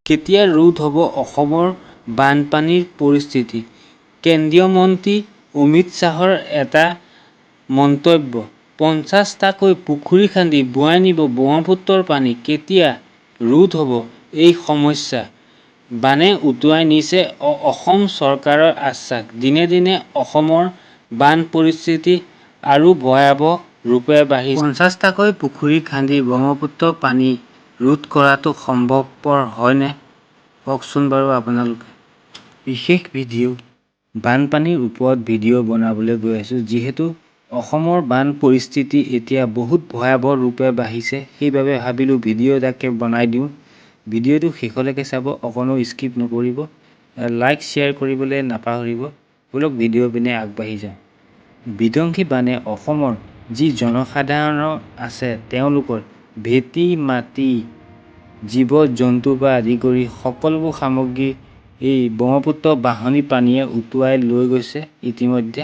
কেতিয়া ৰোধ হ'ব অসমৰ বানপানীৰ পৰিস্থিতি? কেন্দ্ৰীয় মন্ত্ৰী অমিত শ্বাহৰ এটা মন্তব্য। ৫০টাকৈ পুখুৰী খান্দি বোৱাই নিব ব্ৰহ্মপুত্ৰৰ পানী, কেতিয়া ৰোধ হ'ব এই সমস্যা? বানে উটুৱাই নিছে অসম চৰকাৰৰ আশ্বাস। দিনে দিনে অসমৰ বান পৰিস্থিতি আৰু ভয়াৱহ ৰূপে বাঢ়িছে। ৫০টাকৈ পুখুৰী খান্দি ব্ৰহ্মপুত্ৰৰ পানী ৰোধ কৰাটো সম্ভৱপৰ হয়নে? কওকচোন বাৰু আপোনালোকে। বিশেষ ভিডিঅ'। বানপানীৰ ওপৰত ভিডিঅ' বনাবলৈ গৈ আছোঁ। যিহেতু অসমৰ বান পৰিস্থিতি এতিয়া বহুত ভয়াৱহ ৰূপে বাঢ়িছে, সেইবাবে ভাবিলোঁ ভিডিঅ' এটাকে বনাই দিওঁ। ভিডিঅ'টো শেষলৈকে চাব, অকণো স্কিপ নকৰিব। লাইক শ্বেয়াৰ কৰিবলৈ নাপাহৰিব। বলক ভিডিঅ' পিনে আগবাঢ়ি যাওঁ। বিধ্বংসী বানে অসমৰ যি জনসাধাৰণৰ আছে তেওঁলোকৰ ভেটি মাটি, জীৱ-জন্তুৰ পৰা আদি কৰি সকলোবোৰ সামগ্ৰী এই ব্ৰহ্মপুত্ৰ বাঢ়নী পানীয়ে উটুৱাই লৈ গৈছে। ইতিমধ্যে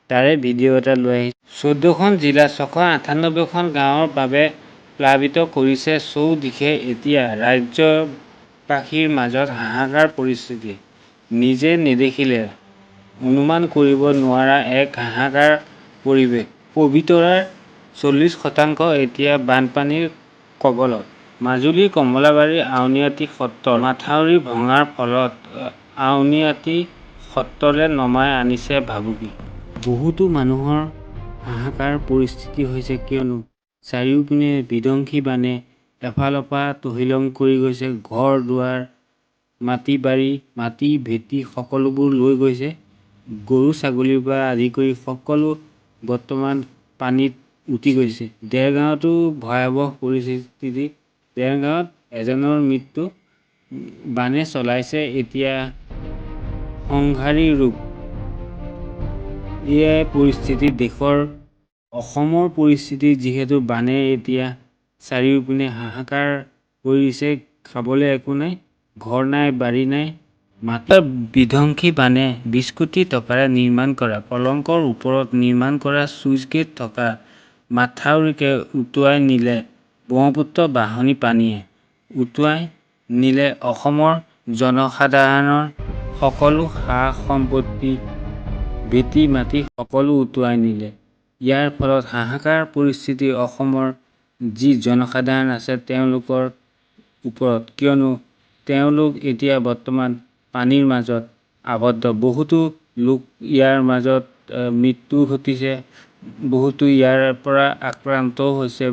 তাৰে ভিডিঅ' এটা লৈ আহিছোঁ। ১৪খন জিলা ৬৯৮খন গাঁৱৰ বাবে প্লাবিত কৰিছে চৌদিশে এতিয়া ৰাজ্যবাসীৰ মাজত হাহাকাৰ পৰিস্থিতি। নিজে নেদেখিলে অনুমান কৰিব নোৱাৰা এক হাহাকাৰ পৰিৱেশ। পবিতৰাৰ ৪০% এতিয়া বানপানীৰ কবলত। মাজুলীৰ কমলাবাৰীৰ আউনীআটী সত্ৰৰ মাথাউৰি ভঙাৰ ফলত আউনীআটী সত্ৰলৈ নমাই আনিছে ভাবুকি। বহুতো মানুহৰ হাহাকাৰ পৰিস্থিতি হৈছে, কিয়নো চাৰিওপিনে বিধ্বংসী বানে এফালৰ পৰা তহিলং কৰি গৈছে। ঘৰ-দুৱাৰ, মাটি-বাৰী, মাটি, ভেটি সকলোবোৰ লৈ গৈছে। গৰু-ছাগলীৰ পৰা আদি কৰি সকলো বৰ্তমান পানীত উটি গৈছে। দেৰগাঁৱতো ভয়াৱহ পৰিস্থিতি। দেৰগাঁৱত এজনৰ মৃত্যু। বানে চলাইছে এতিয়া সংহাৰী ৰূপ। এয়াই পৰিস্থিতি দেশৰ। অসমৰ পৰিস্থিতি যিহেতু বানে এতিয়া চাৰিওপিনে হাহাকাৰ কৰি দিছে। খাবলৈ একো নাই, ঘৰ নাই, বাৰী নাই, মাত্ৰ বিধ্বংসী বানে ২০ কোটি টকাৰে নিৰ্মাণ কৰা, কলংকৰ ওপৰত নিৰ্মাণ কৰা চুইচ গেট থকা মাথাউৰিকে উটুৱাই নিলে ব্ৰহ্মপুত্ৰ বাঢ়নী পানীয়ে। উটুৱাই নিলে অসমৰ জনসাধাৰণৰ সকলো সা-সম্পত্তি, ভেটি-মাটি সকলো উটুৱাই নিলে। ইয়াৰ ফলত হাহাকাৰ পৰিস্থিতি অসমৰ যি জনসাধাৰণ আছে তেওঁলোকৰ ওপৰত, কিয়নো তেওঁলোক এতিয়া বৰ্তমান পানীৰ মাজত আবদ্ধ। বহুতো লোক ইয়াৰ মাজত মৃত্যু ঘটিছে, বহুতো ইয়াৰ পৰা আক্ৰান্তও হৈছে।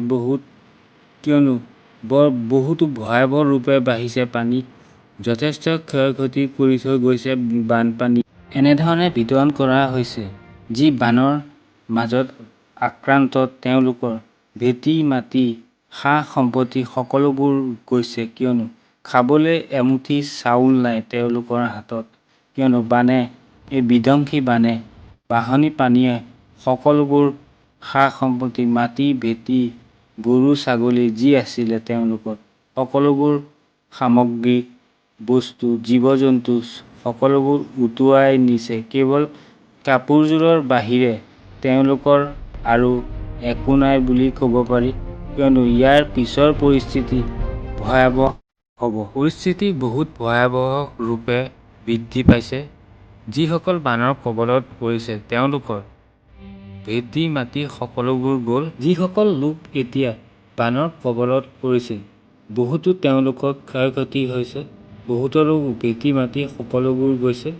কিয়নো বহুতো ভয়াৱহ ৰূপে বাঢ়িছে পানী। যথেষ্ট ক্ষয়-ক্ষতি কৰি থৈ গৈছে বানপানী। এনেধৰণে বিতৰণ কৰা হৈছে যি বানৰ মাজত আক্ৰান্ত তেওঁলোকৰ ভেটি-মাটি, সা-সম্পত্তি সকলোবোৰ গৈছে। কিয়নো খাবলৈ এমুঠি চাউল নাই তেওঁলোকৰ হাতত। কিয়নো বানে, এই বিধ্বংসী বানে বাঢ়নী পানীয়ে সকলোবোৰ সা-সম্পত্তি, মাটি, ভেটি, গৰু-ছাগলী যি আছিলে তেওঁলোকৰ সকলোবোৰ সামগ্ৰী, বস্তু, জীৱ-জন্তু সকলোবোৰ উটুৱাই নিছে। কেৱল কাপোৰযোৰৰ বাহিৰে তেওঁলোকৰ আৰু একো নাই বুলি ক'ব পাৰি। কিয়নো ইয়াৰ পিছৰ পৰিস্থিতি ভয়াৱহ হ'ব। পৰিস্থিতি বহুত ভয়াৱহ ৰূপে বৃদ্ধি পাইছে। যিসকল বানৰ কবলত পৰিছে তেওঁলোকৰ ভেটি-মাটি সকলোবোৰ গ'ল। যিসকল লোক এতিয়া বানৰ কবলত পৰিছে, বহুতো তেওঁলোকৰ ক্ষয়-ক্ষতি হৈছে। বহুতৰো ভেটি-মাটি সকলোবোৰ গৈছে।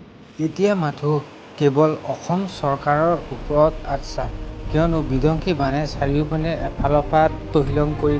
এতিয়া মাথো কেৱল অসম চৰকাৰৰ ওপৰত আস্থা। কিয়নো বিধ্বংসী বানে চাৰিওপিনে এফালৰ পৰা তহিলং কৰি